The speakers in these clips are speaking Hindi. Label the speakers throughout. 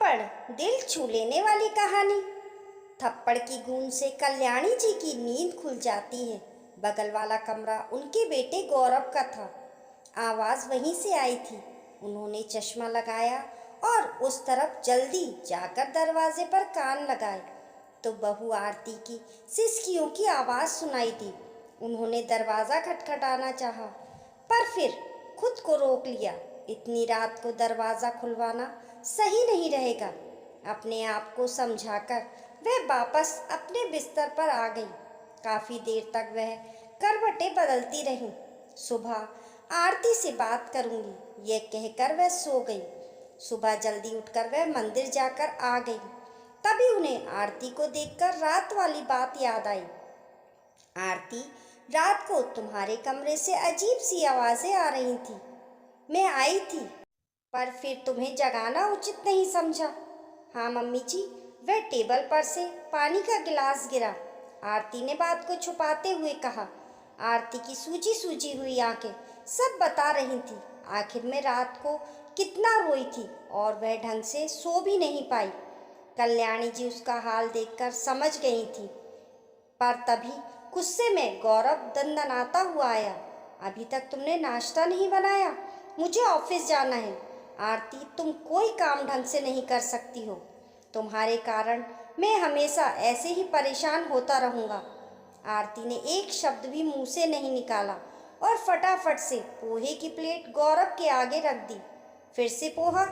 Speaker 1: थप्पड़, दिल छू लेने वाली कहानी। थप्पड़ की गूंज से कल्याणी जी की नींद खुल जाती है। बगल वाला कमरा उनके बेटे गौरव का था। आवाज वहीं से आई थी। उन्होंने चश्मा लगाया और उस तरफ जल्दी जाकर दरवाजे पर कान लगाए तो बहू आरती की सिसकियों की आवाज सुनाई दी। उन्होंने दरवाजा खटखटाना चाहा, पर फिर खुद को रोक लिया। इतनी रात को दरवाजा खुलवाना सही नहीं रहेगा। अपने आप को समझाकर वह वापस अपने बिस्तर पर आ गई। काफी देर तक वह करवटें बदलती रही। सुबह आरती से बात करूंगी यह कहकर वह सो गई। सुबह जल्दी उठकर वह मंदिर जाकर आ गई। तभी उन्हें आरती को देखकर रात वाली बात याद आई। आरती, रात को तुम्हारे कमरे से अजीब सी आवाजें आ रही थी। मैं आई थी, पर फिर तुम्हें जगाना उचित नहीं समझा। हाँ मम्मी जी, वह टेबल पर से पानी का गिलास गिरा। आरती ने बात को छुपाते हुए कहा। आरती की सूजी सूजी हुई आंखें सब बता रही थी। आखिर में रात को कितना रोई थी और वह ढंग से सो भी नहीं पाई। कल्याणी जी उसका हाल देखकर समझ गई थी, पर तभी गुस्से में गौरव दंदनाता हुआ आया। अभी तक तुमने नाश्ता नहीं बनाया? मुझे ऑफिस जाना है। आरती, तुम कोई काम ढंग से नहीं कर सकती हो। तुम्हारे कारण मैं हमेशा ऐसे ही परेशान होता रहूँगा। आरती ने एक शब्द भी मुंह से नहीं निकाला और फटाफट से पोहे की प्लेट गौरव के आगे रख दी। फिर से पोहा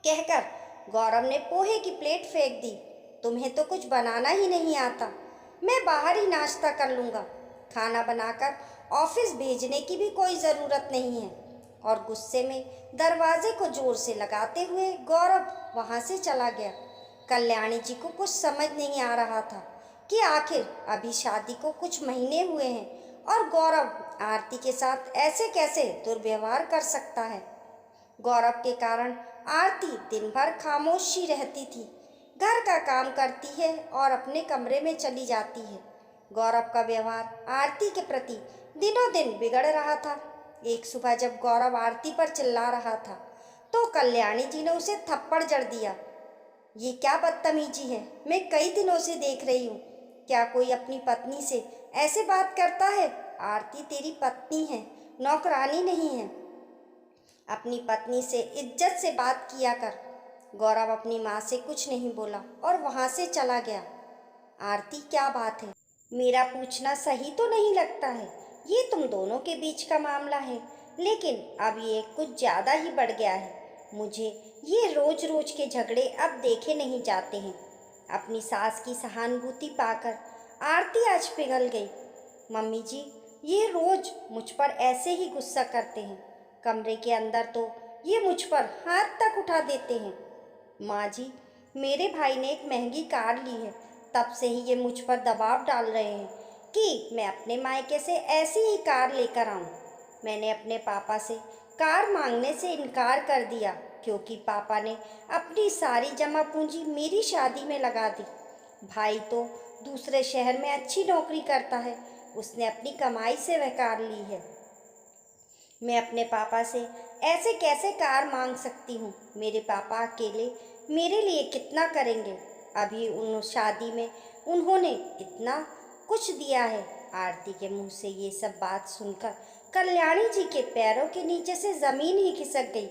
Speaker 1: कहकर गौरव ने पोहे की प्लेट फेंक दी। तुम्हें तो कुछ बनाना ही नहीं आता। मैं बाहर ही नाश्ता कर लूँगा। खाना बनाकर ऑफिस भेजने की भी कोई ज़रूरत नहीं है। और गुस्से में दरवाजे को जोर से लगाते हुए गौरव वहाँ से चला गया। कल्याणी जी को कुछ समझ नहीं आ रहा था कि आखिर अभी शादी को कुछ महीने हुए हैं और गौरव आरती के साथ ऐसे कैसे दुर्व्यवहार कर सकता है। गौरव के कारण आरती दिन भर खामोशी रहती थी, घर का काम करती है और अपने कमरे में चली जाती है। गौरव का व्यवहार आरती के प्रति दिनों दिन बिगड़ रहा था। एक सुबह जब गौरव आरती पर चिल्ला रहा था तो कल्याणी जी ने उसे थप्पड़ जड़ दिया। ये क्या बदतमीजी है? मैं कई दिनों से देख रही हूँ। क्या कोई अपनी पत्नी से ऐसे बात करता है? आरती तेरी पत्नी है, नौकरानी नहीं है। अपनी पत्नी से इज्जत से बात किया कर। गौरव अपनी माँ से कुछ नहीं बोला और वहाँ से चला गया। आरती, क्या बात है? मेरा पूछना सही तो नहीं लगता है। ये तुम दोनों के बीच का मामला है, लेकिन अब ये कुछ ज़्यादा ही बढ़ गया है। मुझे ये रोज रोज के झगड़े अब देखे नहीं जाते हैं। अपनी सास की सहानुभूति पाकर आरती आज पिघल गई। मम्मी जी, ये रोज मुझ पर ऐसे ही गुस्सा करते हैं। कमरे के अंदर तो ये मुझ पर हाथ तक उठा देते हैं। माँ जी, मेरे भाई ने एक महंगी कार ली है, तब से ही ये मुझ पर दबाव डाल रहे हैं कि मैं अपने मायके से ऐसी ही कार लेकर आऊं। मैंने अपने पापा से कार मांगने से इनकार कर दिया क्योंकि पापा ने अपनी सारी जमा पूंजी मेरी शादी में लगा दी। भाई तो दूसरे शहर में अच्छी नौकरी करता है, उसने अपनी कमाई से वह कार ली है। मैं अपने पापा से ऐसे कैसे कार मांग सकती हूँ? मेरे पापा अकेले मेरे लिए कितना करेंगे? अभी उन शादी में उन्होंने इतना कुछ दिया है। आरती के मुंह से ये सब बात सुनकर कल्याणी जी के पैरों के नीचे से जमीन ही खिसक गई।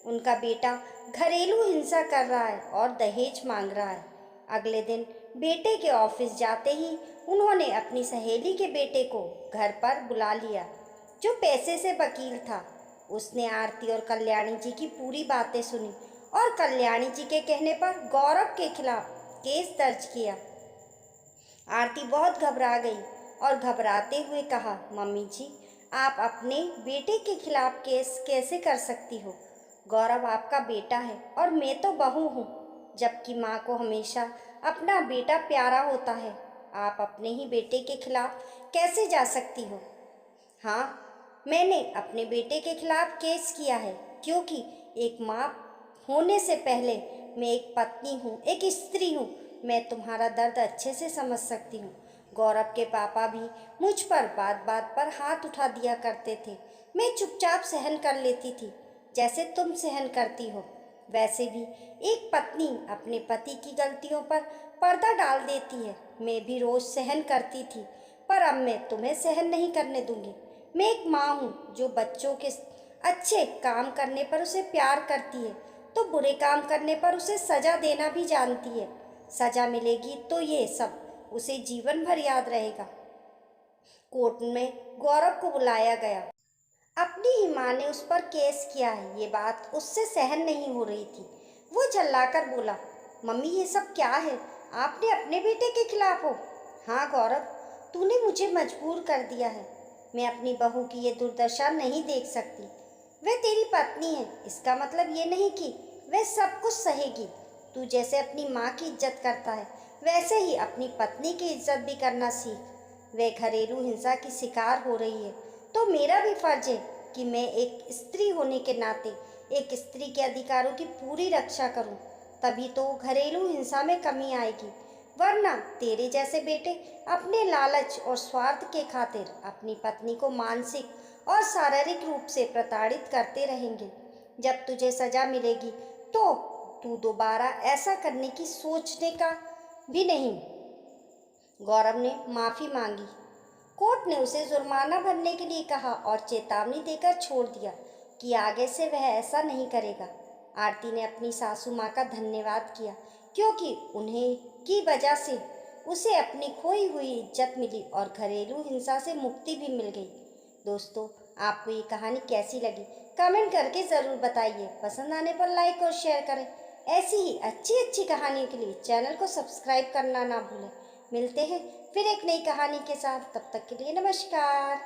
Speaker 1: उनका बेटा घरेलू हिंसा कर रहा है और दहेज मांग रहा है। अगले दिन बेटे के ऑफिस जाते ही उन्होंने अपनी सहेली के बेटे को घर पर बुला लिया, जो पैसे से वकील था। उसने आरती और कल्याणी जी की पूरी बातें सुनी और कल्याणी जी के कहने पर गौरव के खिलाफ केस दर्ज किया। आरती बहुत घबरा गई और घबराते हुए कहा, मम्मी जी, आप अपने बेटे के खिलाफ केस कैसे कर सकती हो? गौरव आपका बेटा है और मैं तो बहू हूँ, जबकि माँ को हमेशा अपना बेटा प्यारा होता है। आप अपने ही बेटे के खिलाफ कैसे जा सकती हो? हाँ, मैंने अपने बेटे के खिलाफ केस किया है क्योंकि एक माँ होने से पहले मैं एक पत्नी हूँ, एक स्त्री हूँ। मैं तुम्हारा दर्द अच्छे से समझ सकती हूँ। गौरव के पापा भी मुझ पर बात बात पर हाथ उठा दिया करते थे। मैं चुपचाप सहन कर लेती थी, जैसे तुम सहन करती हो। वैसे भी एक पत्नी अपने पति की गलतियों पर पर्दा डाल देती है। मैं भी रोज सहन करती थी, पर अब मैं तुम्हें सहन नहीं करने दूंगी। मैं एक माँ हूँ जो बच्चों के अच्छे काम करने पर उसे प्यार करती है, तो बुरे काम करने पर उसे सजा देना भी जानती है। सजा मिलेगी तो ये सब उसे जीवन भर याद रहेगा। कोर्ट में गौरव को बुलाया गया। अपनी ही माँ ने उस पर केस किया है, ये बात उससे सहन नहीं हो रही थी। वो चिल्लाकर बोला, मम्मी ये सब क्या है? आपने अपने बेटे के खिलाफ हो? हाँ गौरव, तूने मुझे मजबूर कर दिया है। मैं अपनी बहू की ये दुर्दशा नहीं देख सकती। वह तेरी पत्नी है, इसका मतलब ये नहीं कि वह सब कुछ सहेगी। तू जैसे अपनी माँ की इज्जत करता है, वैसे ही अपनी पत्नी की इज्जत भी करना सीख। वह घरेलू हिंसा की शिकार हो रही है, तो मेरा भी फर्ज है कि मैं एक स्त्री होने के नाते एक स्त्री के अधिकारों की पूरी रक्षा करूं। तभी तो घरेलू हिंसा में कमी आएगी, वरना तेरे जैसे बेटे अपने लालच और स्वार्थ के खातिर अपनी पत्नी को मानसिक और शारीरिक रूप से प्रताड़ित करते रहेंगे। जब तुझे सजा मिलेगी तो तू दोबारा ऐसा करने की सोचने का भी नहीं। गौरव ने माफी मांगी। कोर्ट ने उसे जुर्माना भरने के लिए कहा और चेतावनी देकर छोड़ दिया कि आगे से वह ऐसा नहीं करेगा। आरती ने अपनी सासू माँ का धन्यवाद किया, क्योंकि उन्हें की वजह से उसे अपनी खोई हुई इज्जत मिली और घरेलू हिंसा से मुक्ति भी मिल गई। दोस्तों, आपको ये कहानी कैसी लगी कमेंट करके ज़रूर बताइए। पसंद आने पर लाइक और शेयर करें। ऐसी ही अच्छी अच्छी कहानियों के लिए चैनल को सब्सक्राइब करना ना भूलें। मिलते हैं फिर एक नई कहानी के साथ, तब तक के लिए नमस्कार।